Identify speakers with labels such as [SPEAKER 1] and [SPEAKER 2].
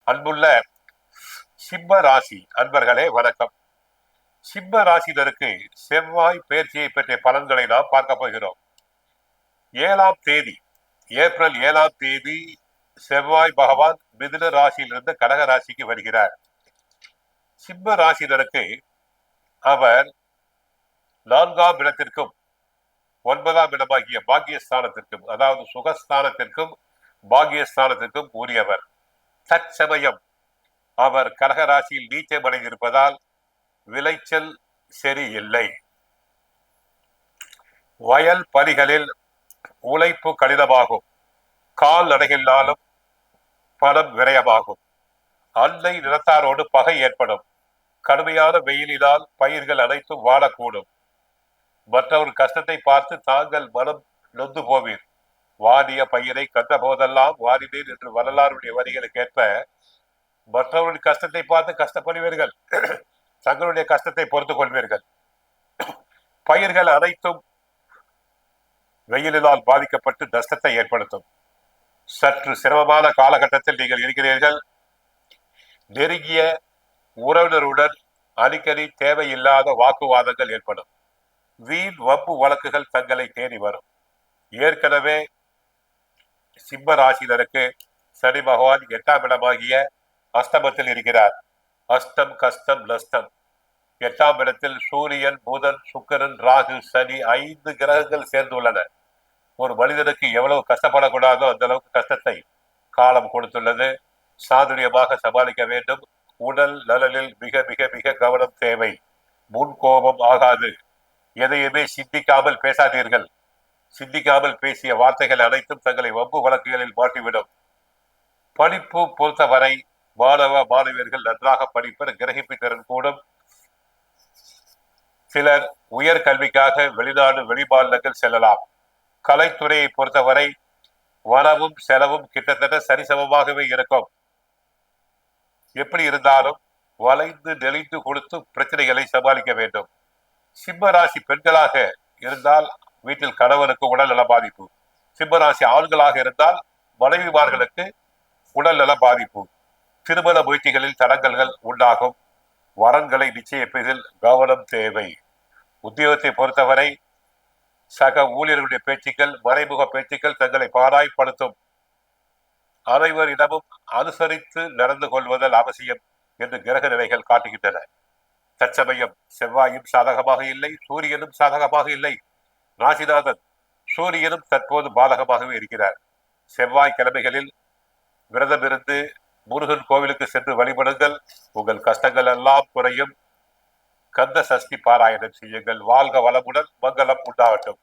[SPEAKER 1] அன்புள்ள சிம்ம ராசி அன்பர்களே வணக்கம். சிம்ம ராசினருக்கு செவ்வாய் பயிற்சியை பற்றிய பலன்களை நாம் பார்க்க போகிறோம். 7ஆம் தேதி ஏப்ரல் 7ஆம் தேதி செவ்வாய் பகவான் மிதுன ராசியிலிருந்து கடக ராசிக்கு வருகிறார். சிம்ம ராசினருக்கு அவர் 4ஆம் இடத்திற்கும் 9ஆம் இடமாகிய பாக்கியஸ்தானத்திற்கும், அதாவது சுகஸ்தானத்திற்கும் பாக்கியஸ்தானத்திற்கும் உரியவர். தற்சமயம் அவர் கடகராசியில் நீச்சம் அடைந்திருப்பதால் விளைச்சல் சரியில்லை. வயல் பணிகளில் உழைப்பு கடினமாகும். கால் நடைகளினாலும் பணம் விரயமாகும். அன்னை நிலத்தாரோடு பகை ஏற்படும். கடுமையான வெயிலினால் பயிர்கள் அனைத்தும் வாழக்கூடும். மற்றவர் கஷ்டத்தை பார்த்து தாங்கள் மனம் நொந்து போவீர். வாடிய பயிரை கண்ட போதெல்லாம் வாடினேன் என்று வரலாறுடைய வரிகளுக்கு ஏற்ப மற்றவருடைய கஷ்டத்தை பார்த்து கஷ்டப்படுவீர்கள். தங்களுடைய கஷ்டத்தை பொறுத்துக் கொள்வீர்கள். பயிர்கள் அனைத்தும் வெயிலினால் பாதிக்கப்பட்டு நஷ்டத்தை ஏற்படுத்தும். சற்று சிரமமான காலகட்டத்தில் நீங்கள் இருக்கிறீர்கள். நெருங்கிய உறவினருடன் அடிக்கடி தேவையில்லாத வாக்குவாதங்கள் ஏற்படும். வீண் வம்பு வழக்குகள் தங்களை தேடி வரும். ஏற்கனவே சிம்ம ராசினருக்கு சனி பகவான் 8ஆம் இடமாகிய அஷ்டமத்தில் இருக்கிறார். அஷ்டம் கஷ்டம் நஷ்டம். 8ஆம் இடத்தில் சூரியன், புதன், சுக்கிரன், ராகு, சனி 5 கிரகங்கள் சேர்ந்துள்ளன. ஒரு மனிதனுக்கு எவ்வளவு கஷ்டப்படக்கூடாதோ அந்த அளவுக்கு கஷ்டத்தை காலம் கொடுத்துள்ளது. சாதுரியமாக சமாளிக்க வேண்டும். உடல் நலனில் மிக மிக மிக கவனம் தேவை. முன்கோபம் ஆகாது. எதையுமே சிந்திக்காமல் பேசாதீர்கள். சிந்திக்காமல் பேசிய வார்த்தைகள் அனைத்தும் தங்களை வம்பு வழக்குகளில் மாட்டிவிடும். படிப்பு பொறுத்தவரை மாணவ மாணவியர்கள் நன்றாக படிப்பர். கிரகிப்பு திறன் கூடும். சிலர் உயர் கல்விக்காக வெளிநாடு வெளிமாநிலங்கள் செல்லலாம். கலைத்துறையை பொறுத்தவரை வரவும் செலவும் கிட்டத்தட்ட சரிசமமாகவே இருக்கும். எப்படி இருந்தாலும் வளைந்து நெளிந்து கொடுத்து பிரச்சனைகளை சமாளிக்க வேண்டும். சிம்மராசி பெண்களாக இருந்தால் வீட்டில் கணவனுக்கு உடல்நல பாதிப்பு. சிம்மராசி ஆண்களாக இருந்தால் மனைவிமார்களுக்கு உடல்நல பாதிப்பு. திருமண முயற்சிகளில் தடங்கல்கள் உண்டாகும். வரன்களை நிச்சயிப்பதில் கவனம் தேவை. உத்தியோகத்தை பொறுத்தவரை சக ஊழியர்களுடைய பேச்சுக்கள், மறைமுக பேச்சுக்கள் தங்களை பாராய்ப்படுத்தும். அனைவரிடமும் அனுசரித்து நடந்து கொள்வதல் அவசியம் என்று கிரக நிலைகள் காட்டுகின்றன. தற்சமயம் செவ்வாயும் சாதகமாக இல்லை, சூரியனும் சாதகமாக இல்லை. ராசிநாதன் சூரியனும் தற்போது பாதகமாகவே இருக்கிறார். செவ்வாய்க்கிழமைகளில் விரதமிருந்து முருகன் கோவிலுக்கு சென்று வழிபடுங்கள். உங்கள் கஷ்டங்கள் எல்லாம் குறையும். கந்த சஷ்டி பாராயணம் செய்யுங்கள். வாழ்க வளமுடன். மங்களம் உண்டாகட்டும்.